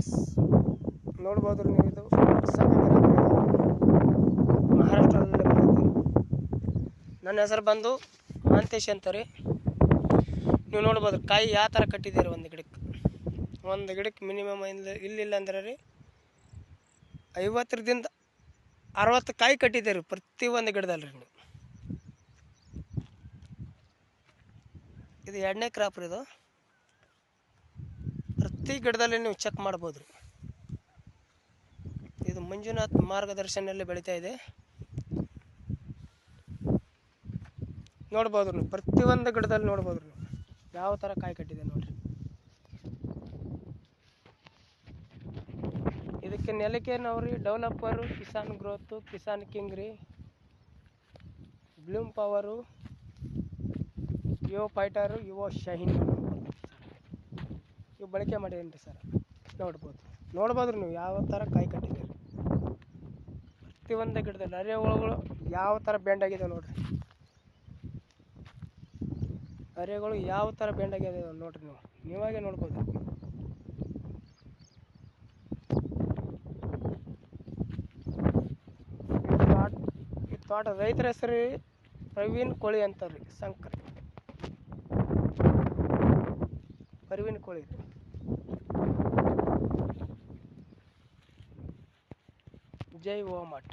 Friends, ನೋಡ್ಬೋದು ನೀವು. ಇದು ಮಹಾರಾಷ್ಟ್ರದಲ್ಲೇ ಬರುತ್ತೆ. ನನ್ನ ಹೆಸರು ಬಂದು ಮಾಂತೇಶ್ ಅಂತಾರೆ. ನೀವು ನೋಡ್ಬೋದು ಕಾಯಿ ಯಾವ ಥರ ಕಟ್ಟಿದ್ದೀರಿ. ಒಂದು ಗಿಡಕ್ಕೆ ಮಿನಿಮಮ್ ಇಲ್ಲಿಲ್ಲ ಅಂದ್ರೆ ರೀ 50ರಿಂದ 60 ಕಾಯಿ ಕಟ್ಟಿದ್ದೀರಿ ಪ್ರತಿ ಒಂದು ಗಿಡದಲ್ಲಿ ರೀ. ನೀವು ಇದು 2ನೇ ಕ್ರಾಪ್ ರೀ. ಇದು ಪ್ರತಿ ಗಿಡದಲ್ಲಿ ನೀವು ಚೆಕ್ ಮಾಡ್ಬೋದು ರೀ. ಇದು ಮಂಜುನಾಥ್ ಮಾರ್ಗದರ್ಶನಲ್ಲಿ ಬೆಳೀತಾ ಇದೆ. ನೋಡ್ಬೋದು ನೀವು ಪ್ರತಿಯೊಂದು ಗಿಡದಲ್ಲಿ ನೋಡ್ಬೋದು ನೀವು ಯಾವ ಥರ ಕಾಯಿ ಕಟ್ಟಿದೆ ನೋಡ್ರಿ. ಇದಕ್ಕೆ ನೆಲಕ್ಕೆ ನಾವು ರೀ developer, Kisan growth, Kisan king ರೀ, ಬ್ಲೂಮ್ ಪವರು, ಯುವ ಫೈಟರು, ಯುವ ಶಹೀನ್ ಇವು ಬಳಕೆ ಮಾಡಿದ್ದೀನಿ ರೀ ಸರ್. ನೋಡ್ಬೋದು ನೀವು ಯಾವ ಥರ ಕಾಯಿ ಕಟ್ಟಿದ್ದೀರಿ. ಪ್ರತಿಯೊಂದು ಗಿಡದಲ್ಲಿ ಅರೆಹುಳುಗಳು ಯಾವ ಥರ ಬೆಂಡ್ ಆಗಿದೆ ನೋಡ್ರಿ. ಅರೆಗಳು ಯಾವ ಥರ ಬೆಂಡ್ ಆಗಿದೆ ನೋಡ್ರಿ. ನೀವಾಗೆ ನೋಡ್ಬೋದು. ಈ ತೋಟ ರೈತರ ಹೆಸರು ಪ್ರವೀಣ್ ಕೋಳಿ ಅಂತಾರೆ ರೀ. ಪ್ರವೀಣ್ ಕೋಳಿ. ಜೈ ಓ ಮಠ.